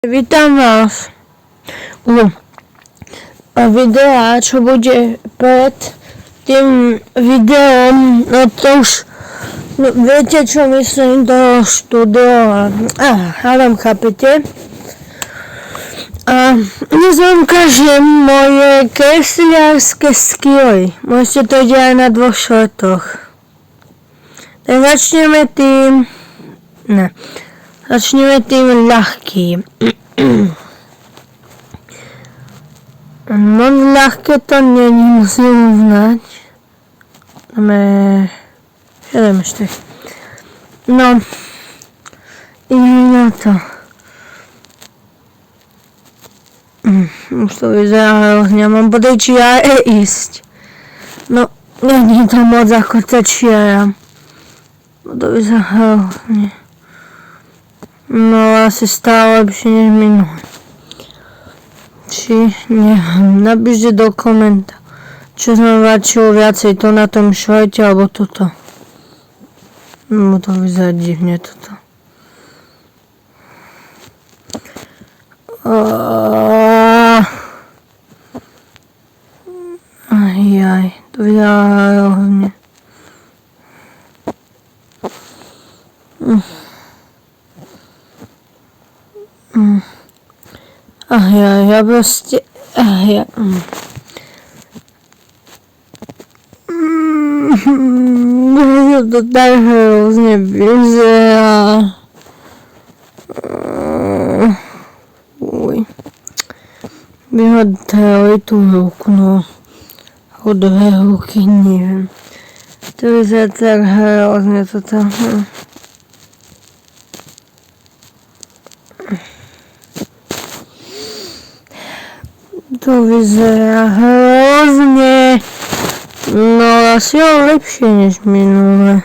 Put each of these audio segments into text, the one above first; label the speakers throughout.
Speaker 1: Vítam vás u videa, čo bude pred tým videom, no to už viete, čo myslím, do štúdia, hádam, chápete? A dnes vám ukážem moje kresliarské skilly. Môžete to vidieť aj na 2 šortoch. Tak začneme tým ľahkým. Moc ľahké to není, musím uznať. Ideme ešte. No, ideme na to. Už to vyzerá hrozne, mám bodej čiare ísť. No, nie je to moc ako tá čiara. To vyzerá hrozne. No, asi stále lepšie než minulé. Či nie, napíšte do komenta, čo sa vám páčilo viacej, to na tom šorte, alebo toto. No, to vyzerá divne, toto. Ajaj, to vyzerá hrozne. Ja proste... To tak hrozne vyzerá. Vyhodili tú ruku, no. O 2 ruky, neviem. To vyzerá tak hrozne, toto. To vyzerá hrozne. No, asi lepšie než minulé.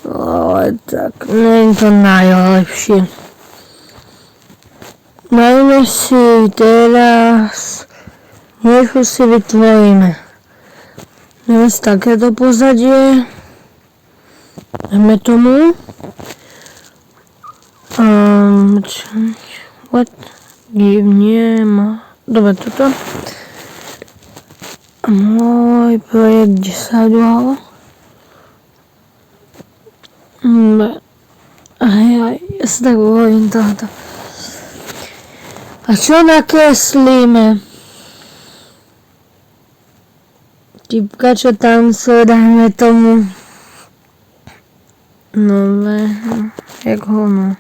Speaker 1: Ale tak, nie je to najlepšie. Dajme si teraz niečo si vytvoríme. Dajme si takéto pozadie. Dajme tomu. What? Give me... Dobre, toto. A môj projekt, kde sa udialo? Ja sa tak bojím tohoto. A čo nakreslíme? Typka, čo tancuje, dajme tomu. Jak ho, no.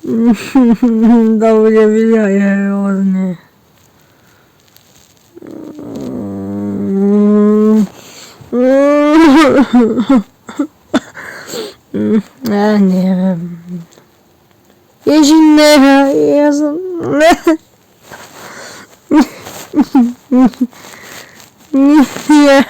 Speaker 1: To bude vyzerať hrozne. Ja neviem. Ježineha, ja som... Nie.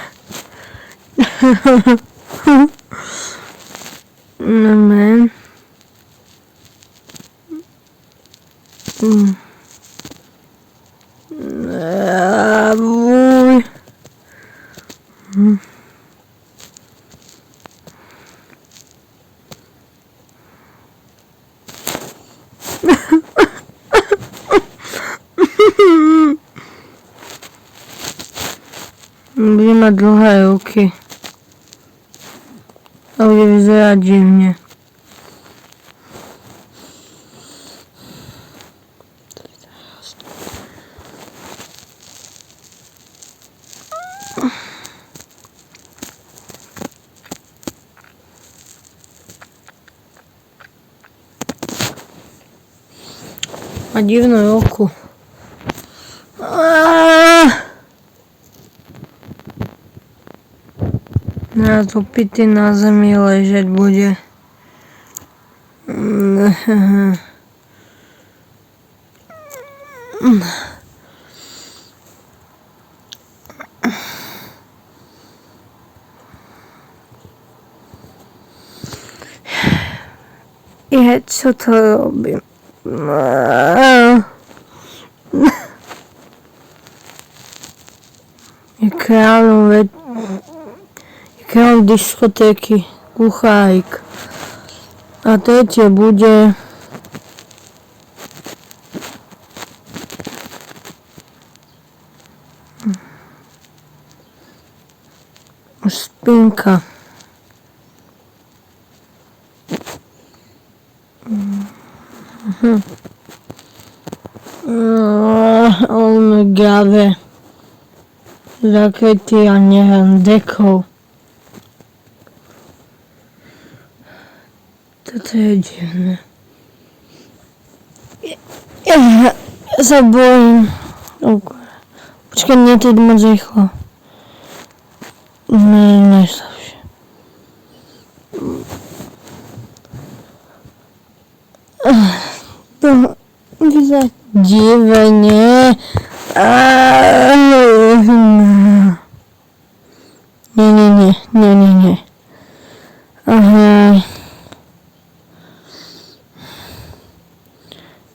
Speaker 1: No, bude mať dlhé ruky. A bude vyzerať divne. Má divnú ruku. Na to pity na zemi ležať bude. Čo to robím? Je kráľ diskotéky, kuchárik. A tretie bude spinka. Gave zakrytý a neviem, dekou. Toto je divné. Ja sa bojím. Počkaj, mne to ide moc rýchlo. Najslabšie. To vyzerá divne. Nie. Aha.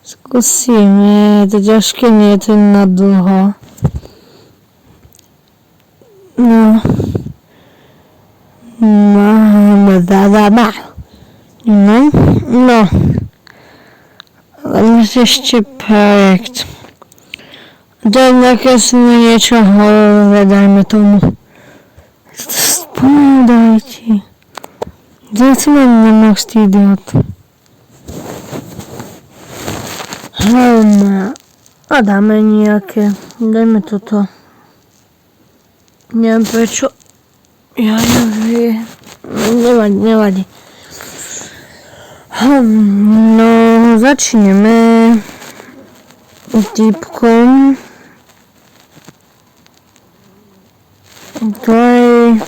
Speaker 1: Skúsime, to ťažké nie je to na dlho. No. Ale ešte projekt. To je nejaké niečo horové, dajme tomu. Spomenúdajte. Kde som nemohol z idiot. A dáme nejaké. Dajme toto. Neviem prečo. Ja neviem. Nevadí. No, začneme typkom, ktorej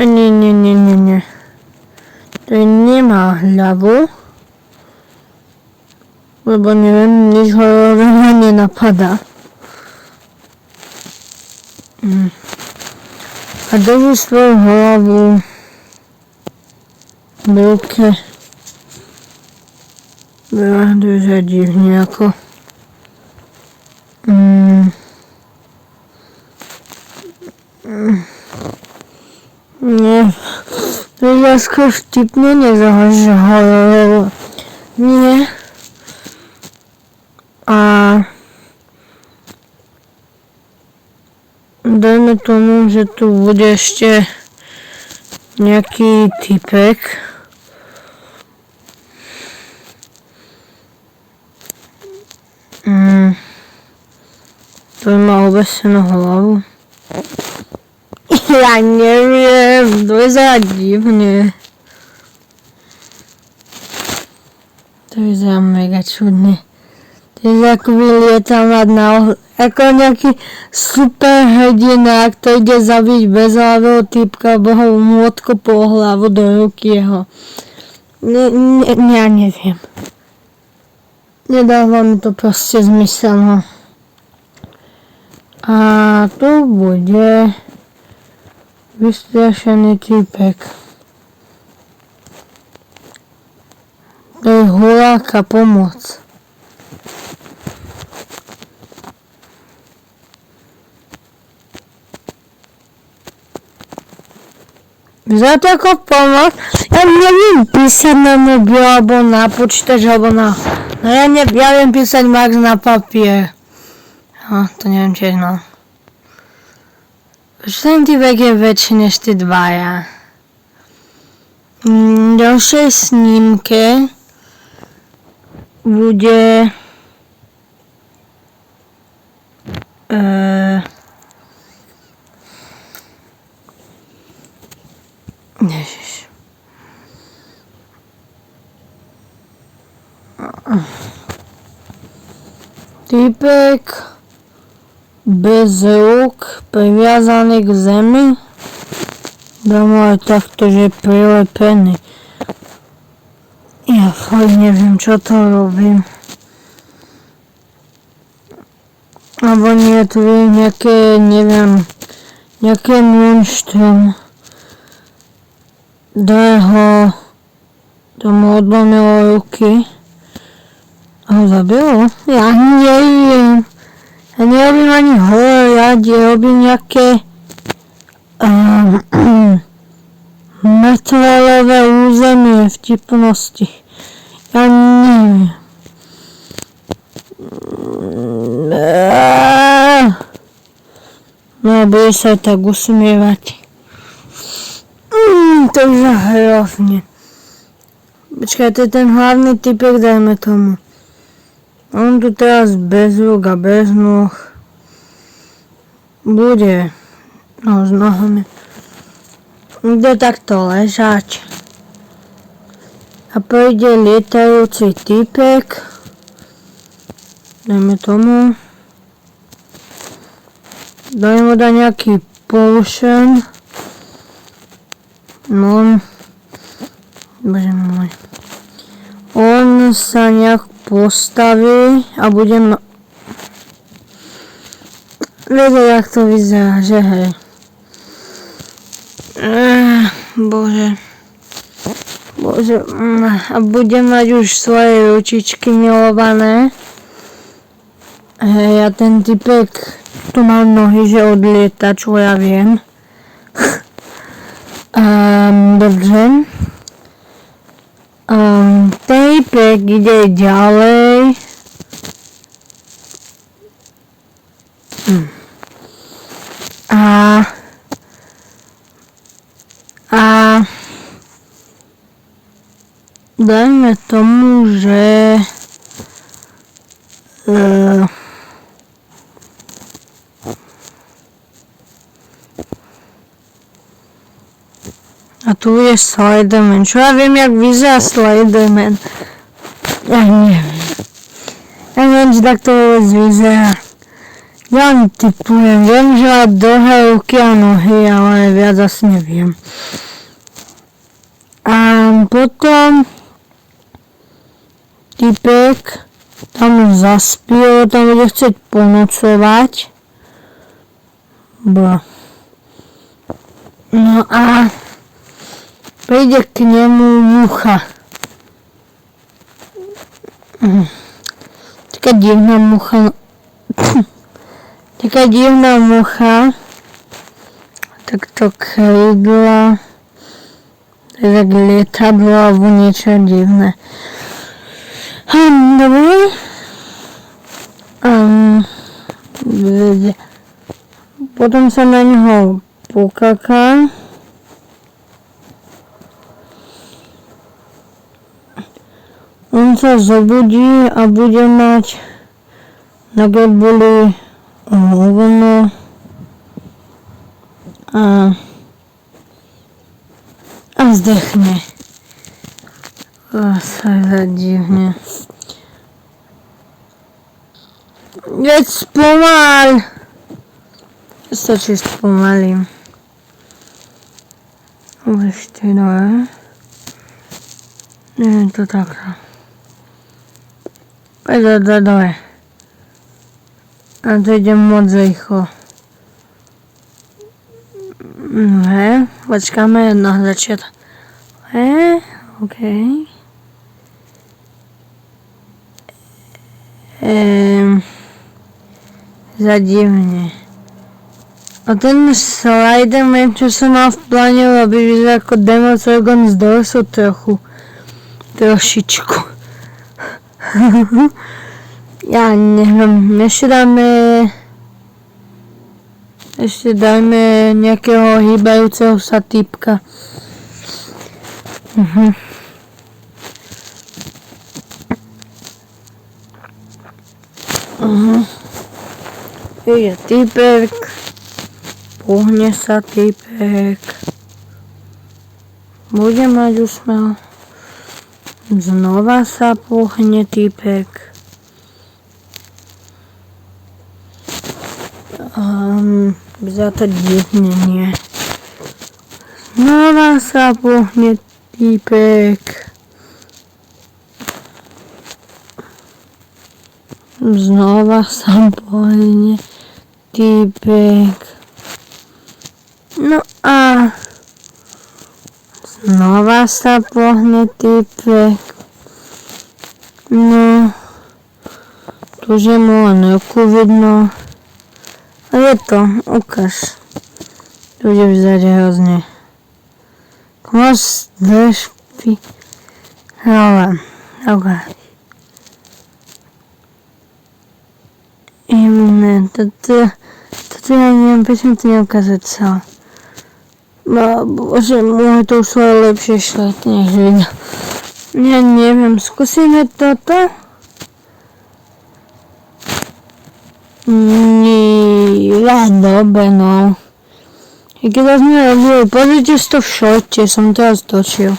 Speaker 1: nie. To nemá hlavu, lebo neviem, nič ho nenapadá. A drží svoju hlavu v ruke. Drža divne ako. Nie. To je skôr vtipne nezahožalo. Nie. A dajme tomu, že tu bude ešte nejaký typek. To má obesenú hlavu. Ja neviem, to je za divne. To je za mega čudné. To je ako vylietam ako nejaký super hrdina, kto ide zabiť bezhlavého typka, bo ho môtko po hlavu do ruky jeho. Ja neviem. Nedáva mi to proste zmysel, no. A tu bude vystrašený typek. To je huláka pomoc. Za to ako pomoc? Ja neviem písať na mobil, alebo na počítač, alebo na... No ja viem písať max na papier. No, to neviem tiež, no. Ten typek je väčší než tí dvaja. V ďalšej snímke bude... Ježiš. Typek bez rúk, priviazaný k zemi. Dám aj takto, že je prilepený. Ja fakt neviem, čo to robím. Alebo nie, tu je nejaké, neviem, nejaké monštrum. Tomu odlomilo ruky. A ho zabilo? Ja neviem. Ja nerobím ani horor, ja robím nejaké Mŕtvolové územie vtipnosti. Ja neviem. No, bude sa tak usmievať. To je hrozne. Počkaj, to je ten hlavný typek, dajme tomu. On tu teraz bez rúk a bez nôh bude s nohami. Bude takto ležať. A príde lietajúci typek. Dajme tomu. Dajme mu dať nejaký potion. No. Bože môj. On sa nejak postaví a budem vedieť, jak to vyzerá, že hej. Bože. A budem mať už svoje ručičky milované. Hej, a ten typek tu mal nohy, že odlieta, čo ja viem. Dobře. Typek ide ďalej. Dajme tomu, že a tu je Slenderman. Čo ja viem, jak vyzerá Slenderman? Ja neviem. Ja neviem, či tak to vôbec vyzerá. Ja typujem. Viem, že má dlhé ruky a nohy, ale viac asi neviem. A potom typek tam zaspí, tam bude chcieť ponocovať. No a príde k nemu mucha. Taká divná mucha. Taká divná mucha. Takto krídla. Tak lietadlo alebo niečo divné. Dobre. Potom sa na neho pokaká. On sa zobudí a bude mať na gebuli hovno a zdechne. Sa zadivne. Veď spomal! Stačí spomalím. Ešte dole. Neviem to takto. Poď dole. A to idem moc rýchlo. Počkáme na začiatok. OK. Zadivne. A ten Slenderman, čo som mal v pláne, aby vyzeral ako Demogorgon z Dorsu trošičku. Ja neviem, ešte dajme nejakého hýbajúceho sa typka. Ide typek. Pohne sa typek. Bude mať úsmev. Znova sa pohne typek. Za to divne nie. Znova sa pohne typek. Znova sa pohne typek. No a znova sa pohne typek. No, tu je mu len ruku vidno. A je to, ukáž. Tu bude vyzerať hrozne. Klas dešpy. Ale, ok. Iné, toto ja neviem, prečo mi to neukázať celé. Bože môj, to už sú aj lepšie šlety, než vidno. Ja neviem, skúsime toto? Nie, dobre no. I keď sme robili, pozrite si to v šorte, som teraz točil.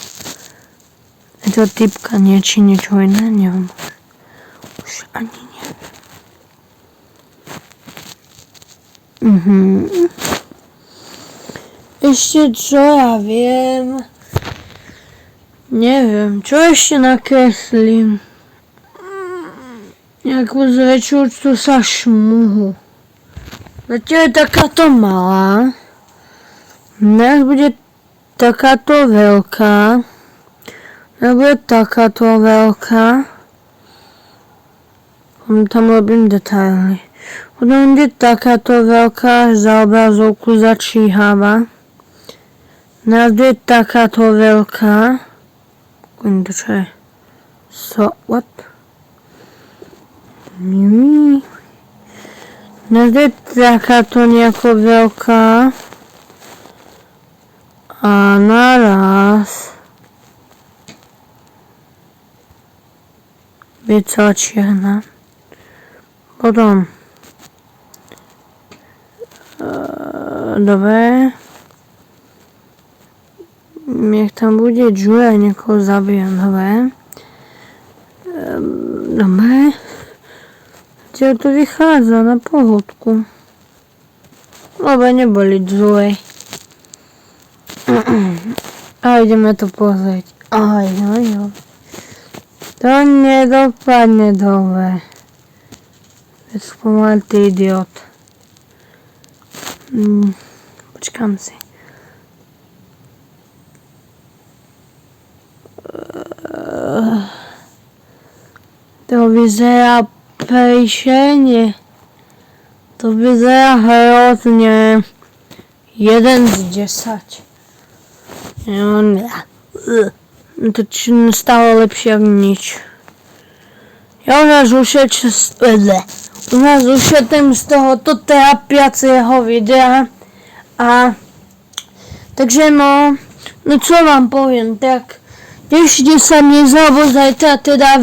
Speaker 1: Je to typka či niečo iné, neviem. Už ani neviem. Ešte čo ja viem? Neviem, čo ešte nakreslím? Nejakú zväčšujúcu sa šmuhu. Zatiaľ je takáto malá. Dnes bude takáto veľká. Dnes bude takáto veľká. Tam robím detaily. Potom bude takáto veľká, až za obrazovku začíháva. Dnes bude takáto veľká. To čo je? What? Dnes bude takáto nejako veľká. A naraz bude celá čierna. Potom dobre. Nech tam bude Julia, niekoho zabijem, dobre. Dobre. Čo to vychádza na pohodku. Lebo neboli Julia. A ideme to pozrieť. Aj. To nedopadne dobre. Veď spomal ty idiot. Počkám si. To vyzerá príšerne. To vyzerá hrozne. 1 z 10. To stalo lepšie ako nič. Ja u nás ušetrím z tohoto terapiaceho videa. A takže no čo vám poviem, tak ešte sa nezabudnite, zajtra teda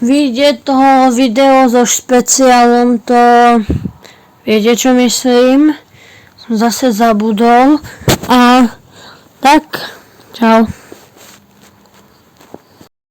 Speaker 1: vyjde toho video so špeciálom, to viete čo myslím, som zase zabudol a tak, čau.